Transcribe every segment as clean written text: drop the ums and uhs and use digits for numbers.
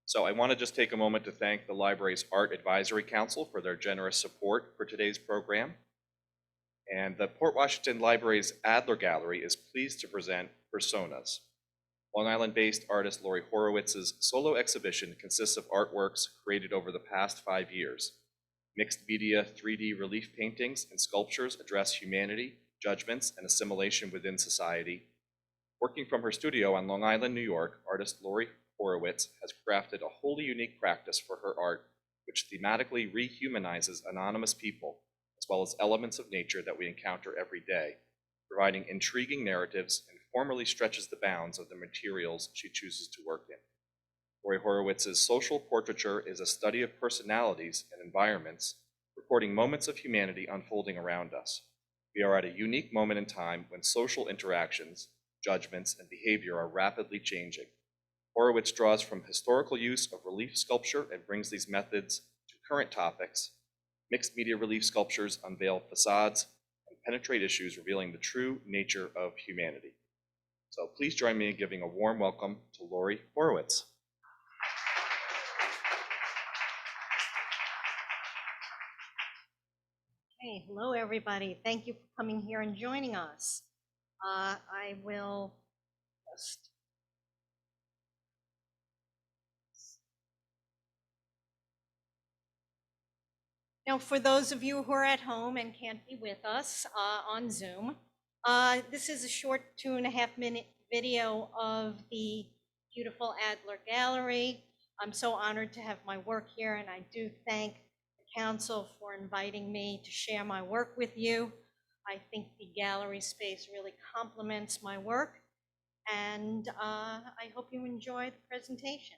So I want to just take a moment to thank the library's Art Advisory Council for their generous support for today's program. And the Port Washington Library's Adler Gallery is pleased to present Personas. Long Island-based artist Lori Horowitz's solo exhibition consists of artworks created over the past 5 years. Mixed media 3D relief paintings and sculptures address humanity, judgments, and assimilation within society. Working from her studio on Long Island, New York, artist Lori Horowitz has crafted a wholly unique practice for her art, which thematically rehumanizes anonymous people, as well as elements of nature that we encounter every day, providing intriguing narratives and formally stretches the bounds of the materials she chooses to work in. Lori Horowitz's social portraiture is a study of personalities and environments, recording moments of humanity unfolding around us. We are at a unique moment in time when social interactions, judgments, and behavior are rapidly changing. Horowitz draws from historical use of relief sculpture and brings these methods to current topics. Mixed media relief sculptures unveil facades and penetrate issues revealing the true nature of humanity. So please join me in giving a warm welcome to Lori Horowitz. Hey, hello everybody. Thank you for coming here and joining us. I will just now, for those of you who are at home and can't be with us on Zoom, this is a short 2.5-minute video of the beautiful Adler Gallery. I'm so honored to have my work here, and I do thank the council for inviting me to share my work with you. I think the gallery space really complements my work, and I hope you enjoy the presentation.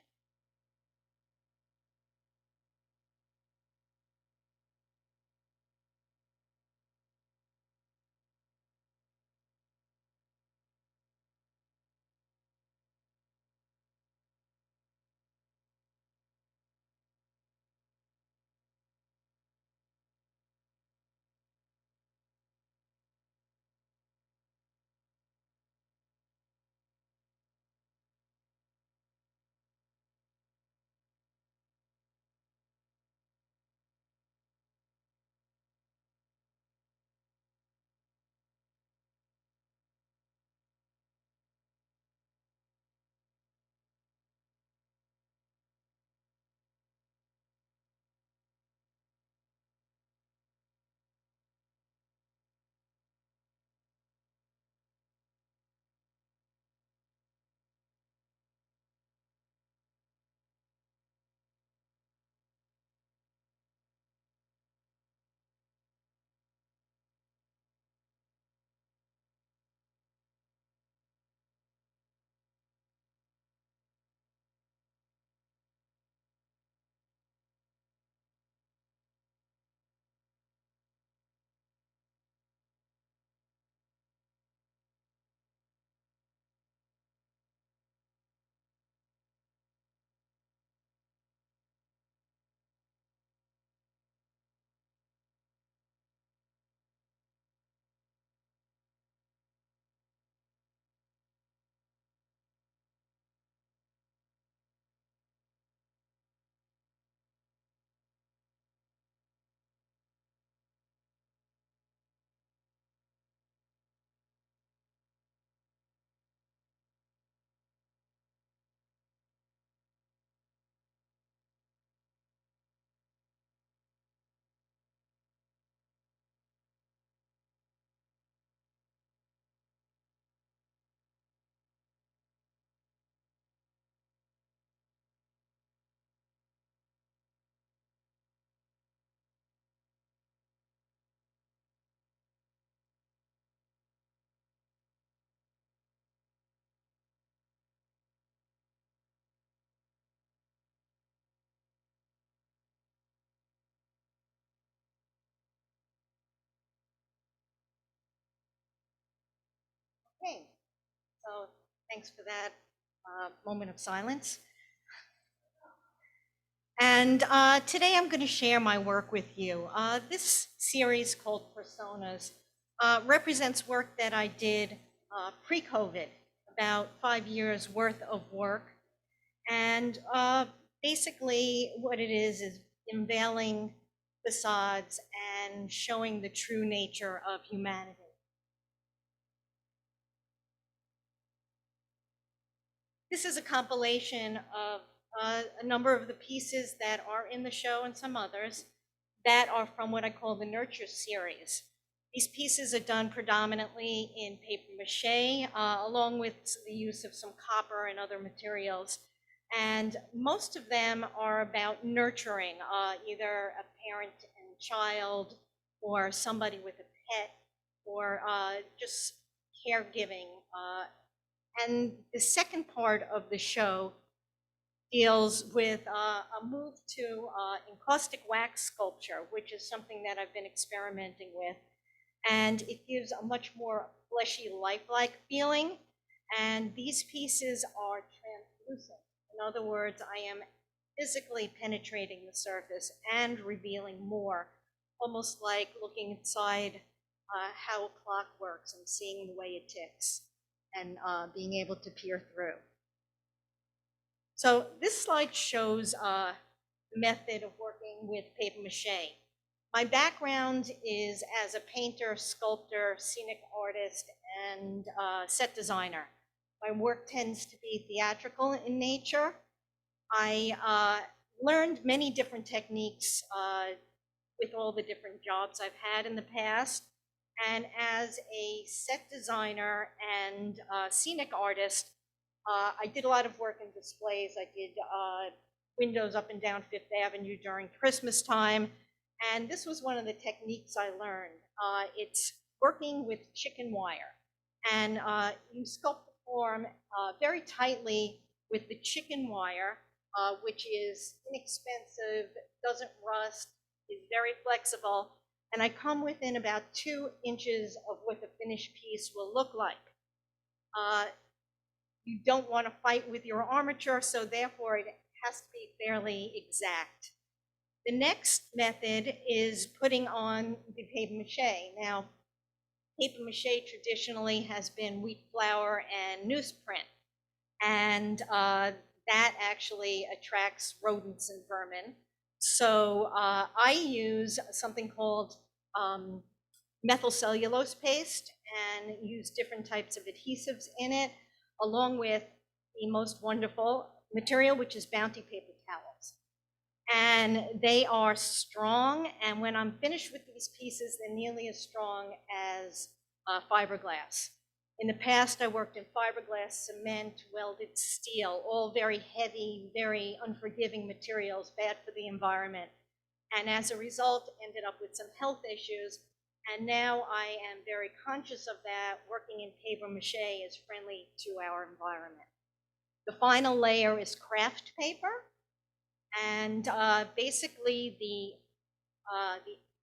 Okay, so thanks for that moment of silence. And today I'm going to share my work with you. This series called Personas represents work that I did pre-COVID, about 5 years worth of work. And Basically, what it is unveiling facades and showing the true nature of humanity. This is a compilation of a number of the pieces that are in the show and some others that are from what I call the Nurture series. These pieces are done predominantly in paper mache, along with the use of some copper and other materials. And most of them are about nurturing, either a parent and child, or somebody with a pet, or just caregiving. And the second part of the show deals with a move to encaustic wax sculpture, which is something that I've been experimenting with. And it gives a much more fleshy, lifelike feeling. And these pieces are translucent. In other words, I am physically penetrating the surface and revealing more, almost like looking inside how a clock works and seeing the way it ticks and being able to peer through. So this slide shows the method of working with paper mache. My background is as a painter, sculptor, scenic artist, and set designer. My work tends to be theatrical in nature. I learned many different techniques with all the different jobs I've had in the past. And as a set designer and scenic artist, I did a lot of work in displays. I did windows up and down Fifth Avenue during Christmas time. And this was one of the techniques I learned. It's working with chicken wire. And you sculpt the form very tightly with the chicken wire, which is inexpensive, doesn't rust, is very flexible. And I come within about 2 inches of what the finished piece will look like. You don't want to fight with your armature, so therefore it has to be fairly exact. The next method is putting on the paper mache. Now, paper mache traditionally has been wheat flour and newsprint, and that actually attracts rodents and vermin. So I use something called methyl cellulose paste and use different types of adhesives in it, along with the most wonderful material, which is Bounty paper towels. And they are strong, and when I'm finished with these pieces, they're nearly as strong as fiberglass. In the past, I worked in fiberglass, cement, welded steel, all very heavy, very unforgiving materials, bad for the environment. And as a result, ended up with some health issues. And now I am very conscious of that. Working in paper mache is friendly to our environment. The final layer is craft paper. And basically the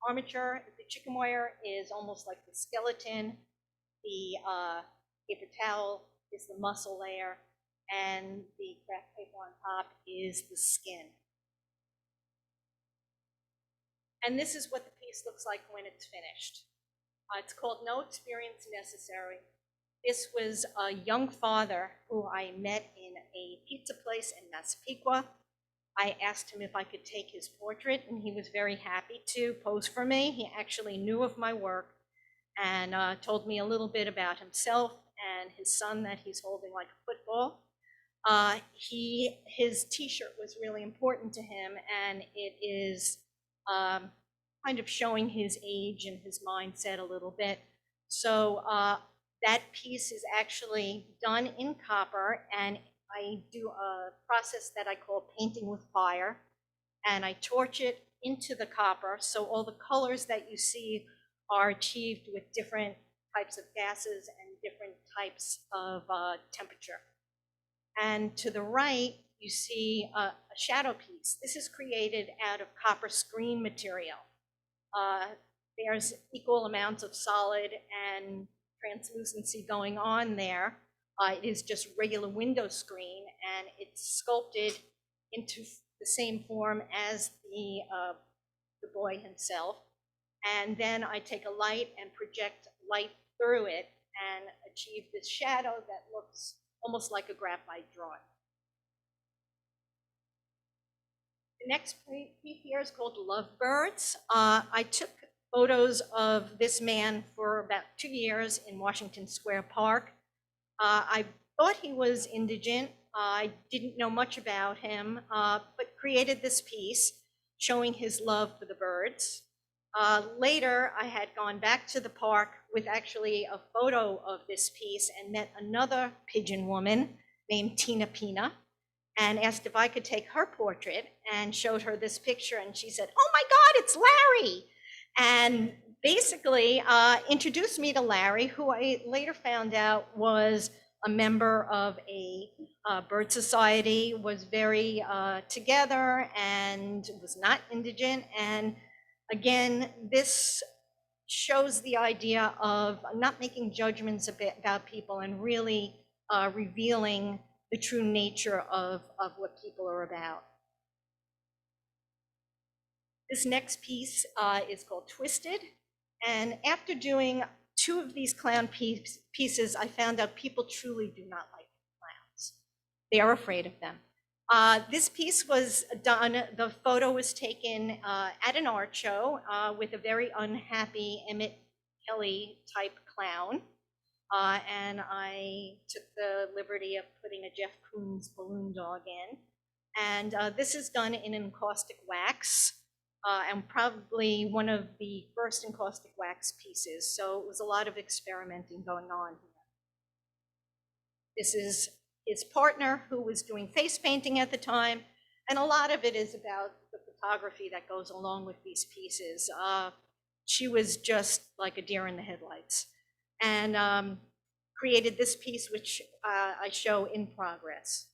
armature, the chicken wire is almost like the skeleton. The paper towel is the muscle layer, and the craft paper on top is the skin. And this is what the piece looks like when it's finished. It's called No Experience Necessary. This was a young father who I met in a pizza place in Massapequa. I asked him if I could take his portrait, and he was very happy to pose for me. He actually knew of my work and told me a little bit about himself and his son that he's holding like a football. His t-shirt was really important to him, and it is kind of showing his age and his mindset a little bit. So that piece is actually done in copper, and I do a process that I call painting with fire, and I torch it into the copper, so all the colors that you see are achieved with different types of gases and different types of temperature. And to the right, you see a shadow piece. This is created out of copper screen material. There's equal amounts of solid and translucency going on there. It is just regular window screen, and it's sculpted into the same form as the boy himself. And then I take a light and project light through it and achieve this shadow that looks almost like a graphite drawing. The next piece here is called Lovebirds. I took photos of this man for about 2 years in Washington Square Park. I thought he was indigent. I didn't know much about him, but created this piece showing his love for the birds. Later, I had gone back to the park with actually a photo of this piece and met another pigeon woman named Tina Pina and asked if I could take her portrait and showed her this picture. And she said, "Oh my God, it's Larry." And basically introduced me to Larry, who I later found out was a member of a bird society, was very together and was not indigent. And again, this shows the idea of not making judgments about people and really revealing the true nature of what people are about. This next piece is called Twisted. And after doing 2 of these clown pieces, I found out people truly do not like clowns. They are afraid of them. This piece was done, the photo was taken at an art show with a very unhappy Emmett Kelly type clown. And I took the liberty of putting a Jeff Koons balloon dog in. And this is done in encaustic wax, and probably one of the first encaustic wax pieces. So it was a lot of experimenting going on here. This is his partner, who was doing face painting at the time, and a lot of it is about the photography that goes along with these pieces. She was just like a deer in the headlights, and created this piece, which I show in progress.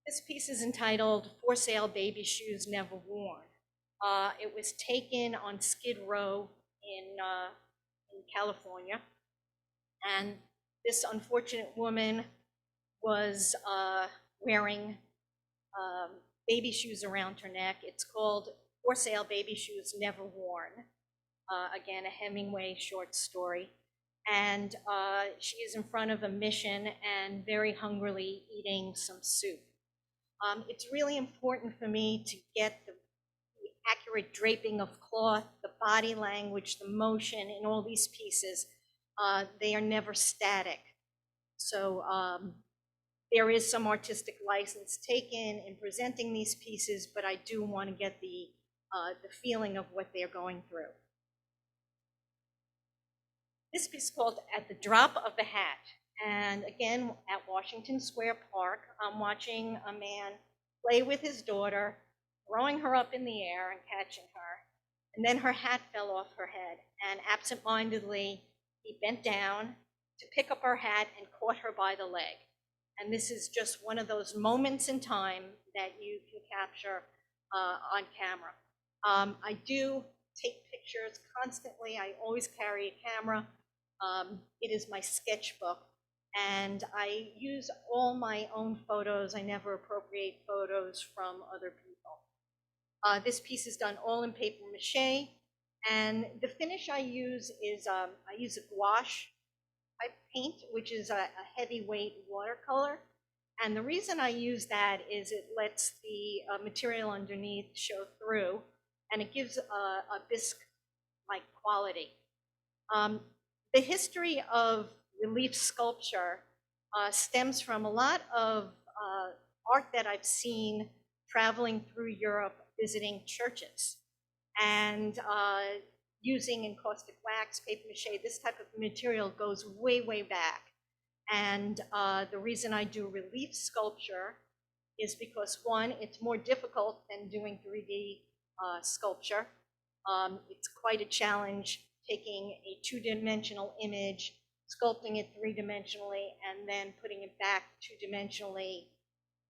This piece is entitled "For Sale Baby Shoes Never Worn." It was taken on Skid Row in California, and this unfortunate woman was wearing baby shoes around her neck. It's called "For Sale Baby Shoes Never Worn." Again, a Hemingway short story. And she is in front of a mission and very hungrily eating some soup. It's really important for me to get the accurate draping of cloth, the body language, the motion in all these pieces. They are never static. So there is some artistic license taken in presenting these pieces, but I do want to get the feeling of what they're going through. This piece is called "At the Drop of the Hat." And again, at Washington Square Park, I'm watching a man play with his daughter, throwing her up in the air and catching her. And then her hat fell off her head, and absentmindedly, he bent down to pick up her hat and caught her by the leg. And this is just one of those moments in time that you can capture on camera. I do take pictures constantly. I always carry a camera. It is my sketchbook, and I use all my own photos. I never appropriate photos from other people. This piece is done all in paper mache, and the finish I use is I use a gouache type paint, which is a heavyweight watercolor. And the reason I use that is it lets the material underneath show through, and it gives a bisque-like quality. The history of relief sculpture stems from a lot of art that I've seen traveling through Europe, visiting churches, and using encaustic wax, paper mache. This type of material goes way, way back. And the reason I do relief sculpture is because, one, it's more difficult than doing 3D sculpture. It's quite a challenge taking a 2-dimensional image, sculpting it 3-dimensionally, and then putting it back 2-dimensionally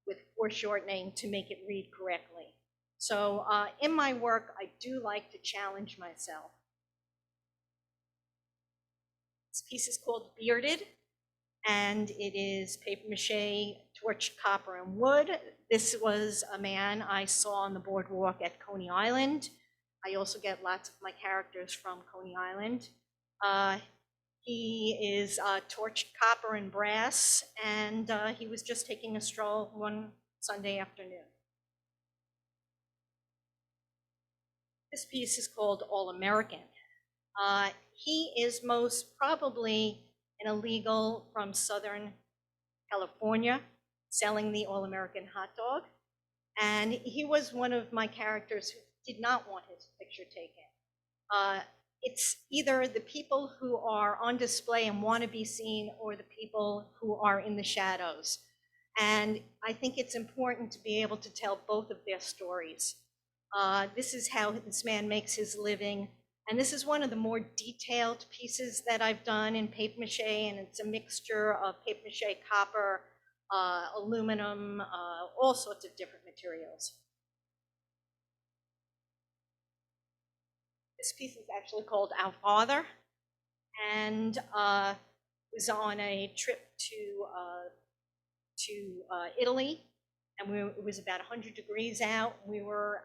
with foreshortening to make it read correctly. So in my work, I do like to challenge myself. This piece is called "Bearded," and it is paper mache, torched copper and wood. This was a man I saw on the boardwalk at Coney Island. I also get lots of my characters from Coney Island. He is torched copper and brass, and he was just taking a stroll one Sunday afternoon. This piece is called All American. He is most probably an illegal from Southern California selling the All American hot dog. And he was one of my characters who did not want his picture taken. It's either the people who are on display and want to be seen or the people who are in the shadows. And I think it's important to be able to tell both of their stories. This is how this man makes his living. And this is one of the more detailed pieces that I've done in paper mache, and it's a mixture of paper mache, copper, aluminum, all sorts of different materials. This piece is actually called Our Father, and was on a trip to Italy, and it was about 100 degrees out. We were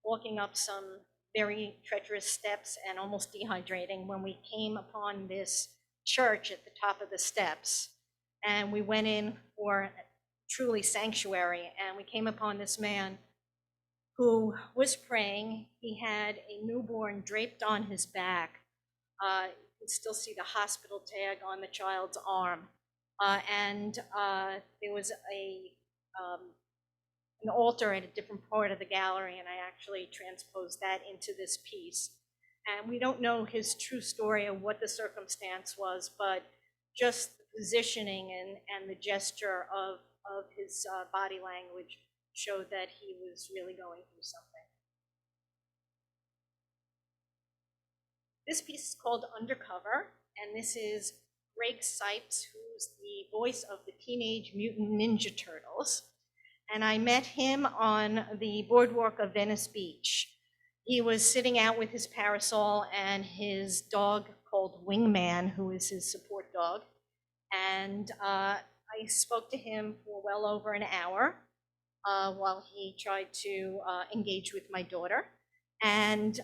walking up some very treacherous steps and almost dehydrating when we came upon this church at the top of the steps. And we went in for truly sanctuary, and we came upon this man who was praying. He had a newborn draped on his back. You can still see the hospital tag on the child's arm. And there was an altar at a different part of the gallery, and I actually transposed that into this piece. And we don't know his true story of what the circumstance was, but just the positioning and the gesture of his body language showed that he was really going through something. This piece is called Undercover, and this is Greg Sipes, who's the voice of the Teenage Mutant Ninja Turtles. And I met him on the boardwalk of Venice Beach. He was sitting out with his parasol and his dog called Wingman, who is his support dog. And I spoke to him for well over an hour while he tried to engage with my daughter. And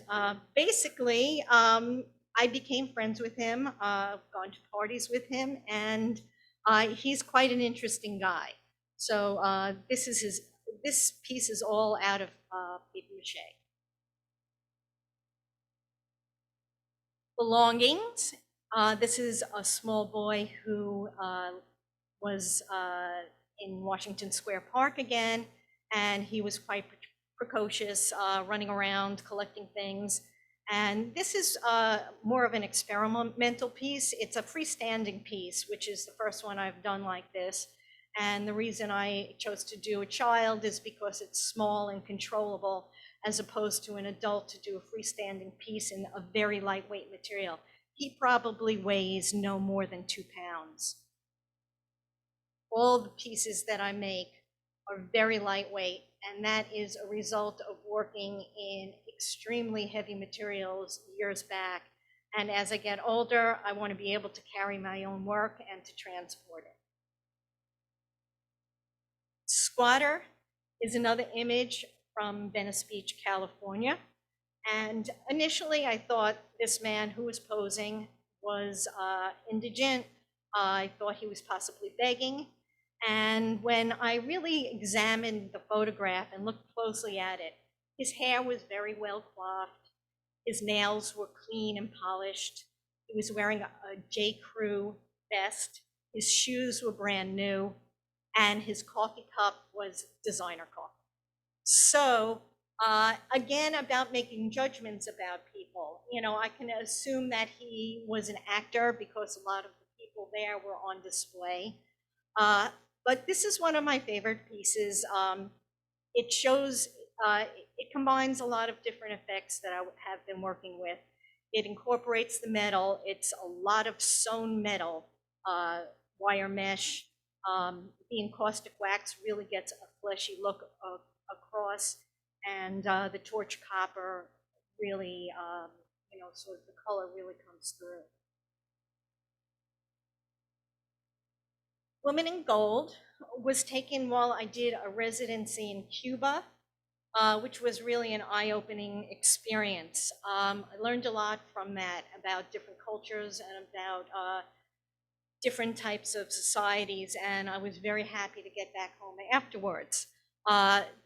basically, I became friends with him, gone to parties with him, and he's quite an interesting guy. So this piece is all out of paper mache. Belongings. This is a small boy who was in Washington Square Park again, and he was quite precocious, running around collecting things. And this is more of an experimental piece. It's a freestanding piece, which is the first one I've done like this. And the reason I chose to do a child is because it's small and controllable, as opposed to an adult to do a freestanding piece in a very lightweight material. He probably weighs no more than 2 pounds. All the pieces that I make are very lightweight, and that is a result of working in extremely heavy materials years back. And as I get older, I want to be able to carry my own work and to transport it. Squatter is another image from Venice Beach, California. And initially I thought this man who was posing was indigent. I thought he was possibly begging. And when I really examined the photograph and looked closely at it, his hair was very well coiffed. His nails were clean and polished. He was wearing a J. Crew vest. His shoes were brand new, and his coffee cup was designer coffee. So again, about making judgments about people, you know, I can assume that he was an actor because a lot of the people there were on display. But this is one of my favorite pieces. It shows, it combines a lot of different effects that I have been working with. It incorporates the metal. It's a lot of sewn metal, wire mesh. The encaustic wax really gets a fleshy look across, and the torch copper really, you know, sort of the color really comes through. Woman in Gold was taken while I did a residency in Cuba, which was really an eye-opening experience. I learned a lot from that about different cultures and about different types of societies, and I was very happy to get back home afterwards.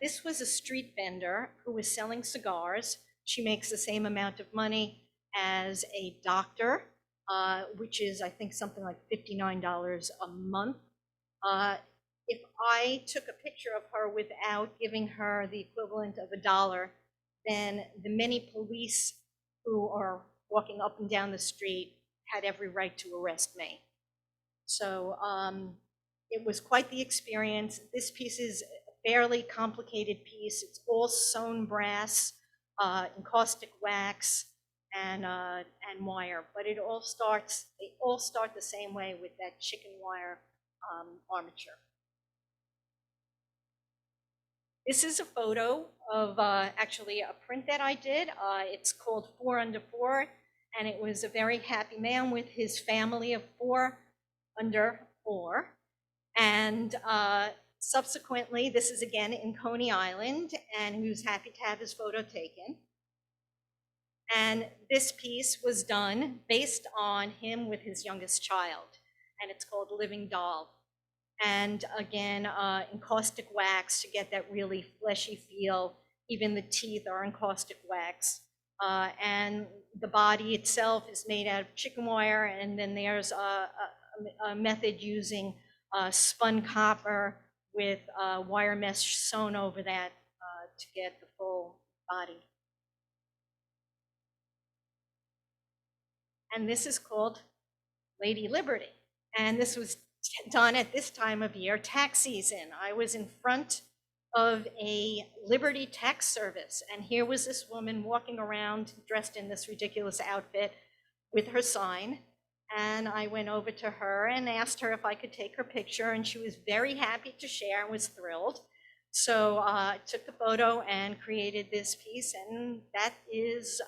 This was a street vendor who was selling cigars. She makes the same amount of money as a doctor, which is, I think, something like $59 a month. If I took a picture of her without giving her the equivalent of $1, then the many police who are walking up and down the street had every right to arrest me. So it was quite the experience. This piece is a fairly complicated piece. It's all sewn brass, encaustic wax, and wire. But they all start the same way with that chicken wire armature. This is a photo of actually a print that I did. It's called 4 Under 4, and it was a very happy man with his family of 4 under 4. And subsequently, this is again in Coney Island, and he was happy to have his photo taken. And this piece was done based on him with his youngest child, and it's called Living Doll. And again, encaustic wax to get that really fleshy feel. Even the teeth are encaustic wax. And the body itself is made out of chicken wire, and then there's a method using spun copper with wire mesh sewn over that to get the full body. And this is called Lady Liberty. And this was done at this time of year, tax season. I was in front of a Liberty tax service, and here was this woman walking around dressed in this ridiculous outfit with her sign. And I went over to her and asked her if I could take her picture, and she was very happy to share and was thrilled. So I took the photo and created this piece, and that is,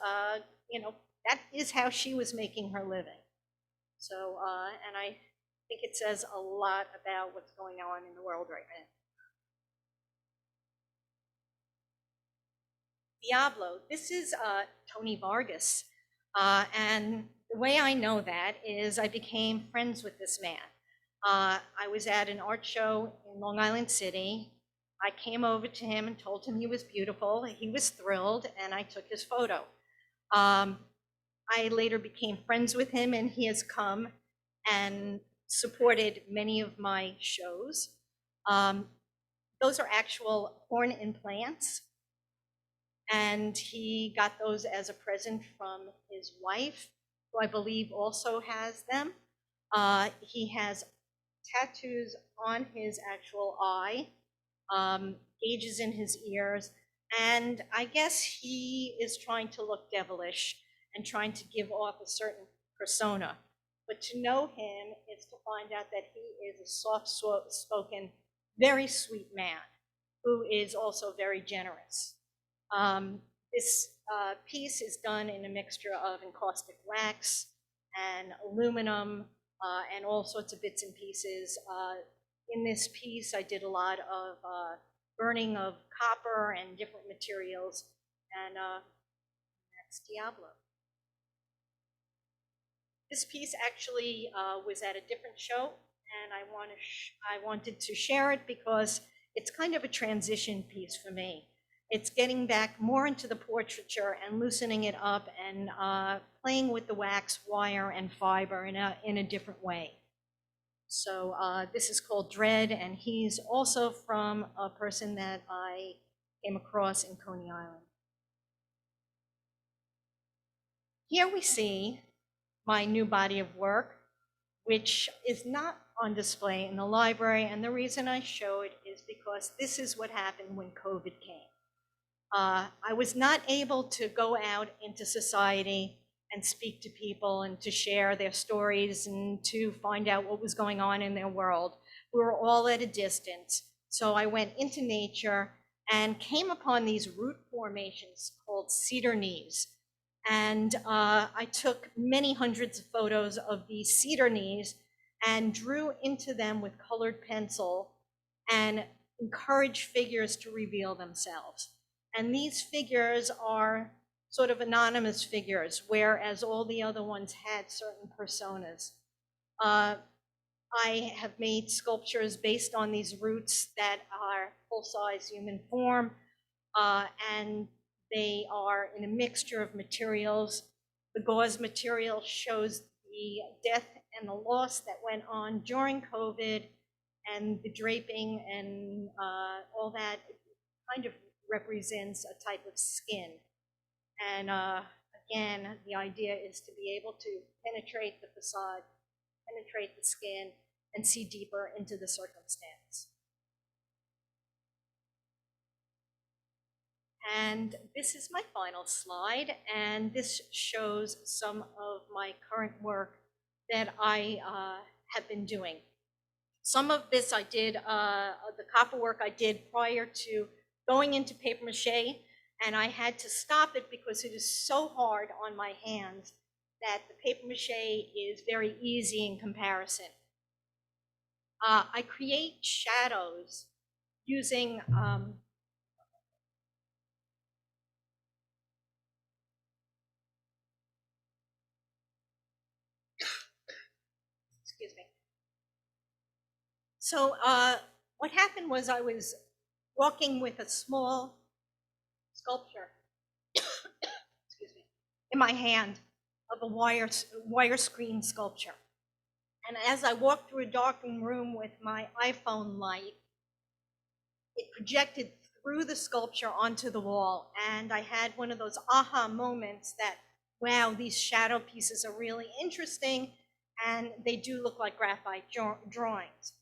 that is how she was making her living. So, and I think it says a lot about what's going on in the world right now. Diablo, this is Tony Vargas. And the way I know that is I became friends with this man. I was at an art show in Long Island City. I came over to him and told him he was beautiful. He was thrilled, and I took his photo. I later became friends with him, and he has come and supported many of my shows. Those are actual horn implants, and he got those as a present from his wife, who I believe also has them. He has tattoos on his actual eye, gauges in his ears, and I guess he is trying to look devilish and trying to give off a certain persona. But to know him is to find out that he is a soft-spoken, very sweet man who is also very generous. This piece is done in a mixture of encaustic wax and aluminum and all sorts of bits and pieces. In this piece, I did a lot of burning of copper and different materials, and that's Diablo. This piece actually was at a different show, and I wanted to share it because it's kind of a transition piece for me. It's getting back more into the portraiture and loosening it up and playing with the wax, wire, and fiber in a different way. So this is called Dread, and he's also from a person that I came across in Coney Island. Here we see my new body of work, which is not on display in the library, and the reason I show it is because this is what happened when COVID came. I was not able to go out into society and speak to people and to share their stories and to find out what was going on in their world. We were all at a distance. So I went into nature and came upon these root formations called cedar knees. And I took many hundreds of photos of these cedar knees and drew into them with colored pencil and encouraged figures to reveal themselves. And these figures are sort of anonymous figures, whereas all the other ones had certain personas. I have made sculptures based on these roots that are full-size human form, and they are in a mixture of materials. The gauze material shows the death and the loss that went on during COVID, and the draping and all that kind of represents a type of skin. And again, the idea is to be able to penetrate the facade, penetrate the skin, and see deeper into the circumstance. And this is my final slide, and this shows some of my current work that I have been doing. Some of this I did, the copper work I did prior to going into paper mache, and I had to stop it because it is so hard on my hands that the paper mache is very easy in comparison. I create shadows using excuse me. So what happened was I was walking with a small sculpture excuse me, in my hand of a wire screen sculpture. And as I walked through a darkened room with my iPhone light, it projected through the sculpture onto the wall. And I had one of those aha moments that, wow, these shadow pieces are really interesting, and they do look like graphite drawings.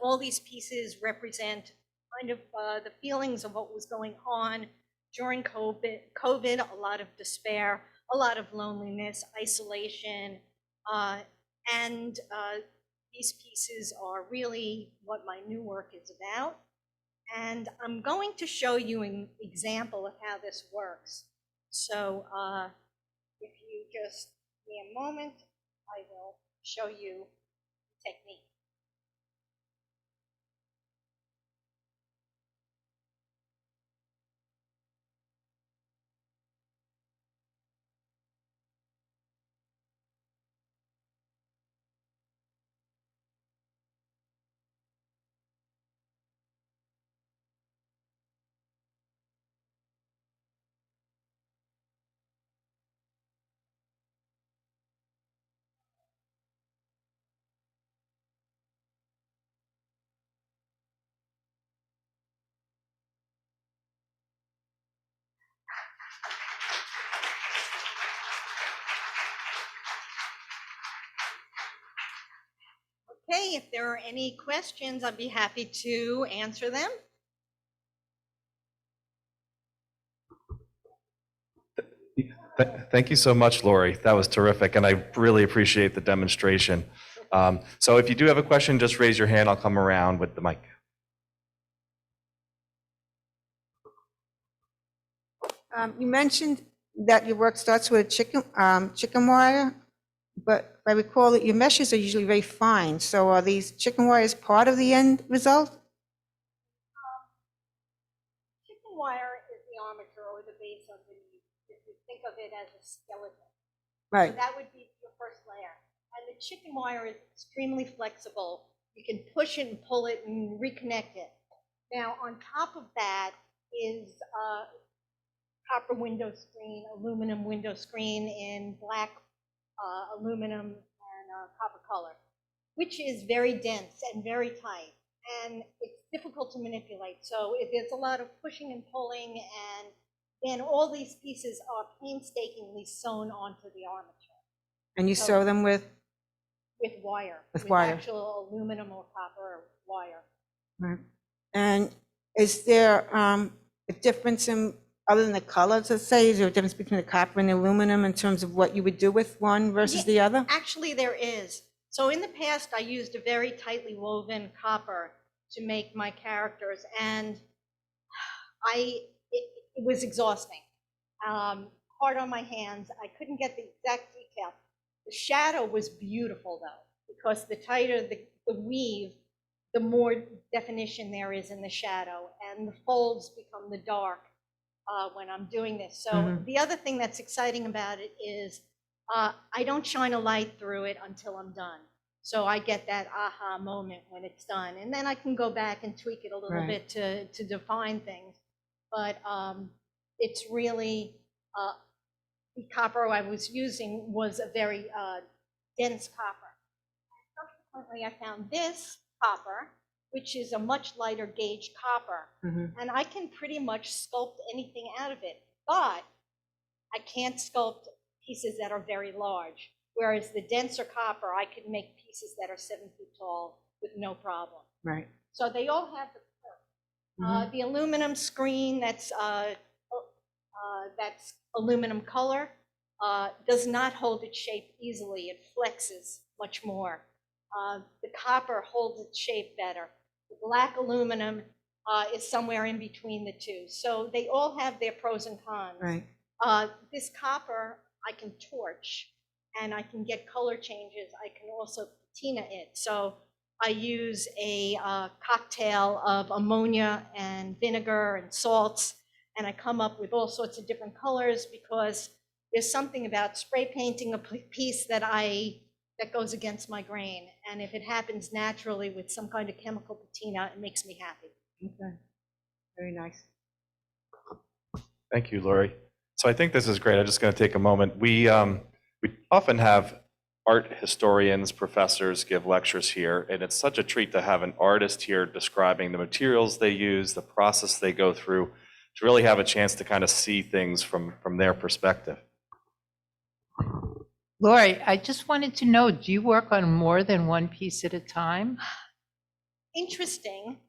All these pieces represent kind of the feelings of what was going on during COVID, a lot of despair, a lot of loneliness, isolation, and these pieces are really what my new work is about. And I'm going to show you an example of how this works. So if you just give me a moment, I will show you the technique. Okay, if there are any questions, I'd be happy to answer them. Thank you so much, Lori. That was terrific, and I really appreciate the demonstration. So if you do have a question, just raise your hand. I'll come around with the mic. You mentioned that your work starts with chicken wire, but I recall that your meshes are usually very fine. So are these chicken wires part of the end result? Chicken wire is the armature or the base underneath, if you think of it as a skeleton. Right. So that would be your first layer. And the chicken wire is extremely flexible. You can push it and pull it and reconnect it. Now, on top of that is copper window screen, aluminum window screen in black aluminum and copper color, which is very dense and very tight, and it's difficult to manipulate. So there's a lot of pushing and pulling, and then all these pieces are painstakingly sewn onto the armature. And you sew them with? With wire. With wire. Actual aluminum or copper wire. Right. And is there a difference in, other than the colors, let's say, is there a difference between the copper and the aluminum in terms of what you would do with one versus the other? Actually, there is. So in the past, I used a very tightly woven copper to make my characters, and it was exhausting. Hard on my hands. I couldn't get the exact detail. The shadow was beautiful, though, because the tighter the weave, the more definition there is in the shadow, and the folds become the dark when I'm doing this. So the other thing that's exciting about it is I don't shine a light through it until I'm done. So I get that aha moment when it's done. And then I can go back and tweak it a little Right. bit to define things. But it's really, the copper I was using was a very dense copper. Subsequently, I found this copper, which is a much lighter gauge copper. Mhm. And I can pretty much sculpt anything out of it. But I can't sculpt pieces that are very large. Whereas the denser copper, I can make pieces that are 7 feet tall with no problem. Right. So they all have the Mhm. the aluminum screen that's aluminum color does not hold its shape easily. It flexes much more. The copper holds its shape better. The black aluminum is somewhere in between the two. So they all have their pros and cons. Right. This copper I can torch and I can get color changes. I can also patina it. So I use a cocktail of ammonia and vinegar and salts, and I come up with all sorts of different colors because there's something about spray painting a piece that goes against my grain. And if it happens naturally with some kind of chemical patina, it makes me happy. Okay. Very nice. Thank you, Lori. So I think this is great. I'm just going to take a moment. We often have art historians, professors give lectures here, and it's such a treat to have an artist here describing the materials they use, the process they go through, to really have a chance to kind of see things from their perspective. Lori, I just wanted to know, do you work on more than one piece at a time? Interesting.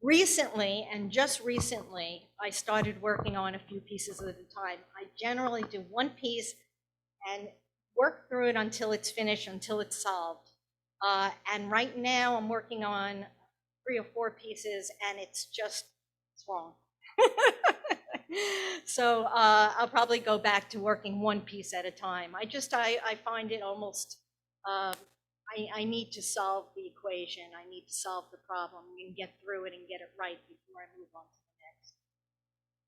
Recently, and just recently, I started working on a few pieces at a time. I generally do one piece and work through it until it's finished, until it's solved. And right now, I'm working on 3 or 4 pieces, and it's wrong. So I'll probably go back to working one piece at a time. I find it almost, I need to solve the equation. I need to solve the problem and get through it and get it right before I move on to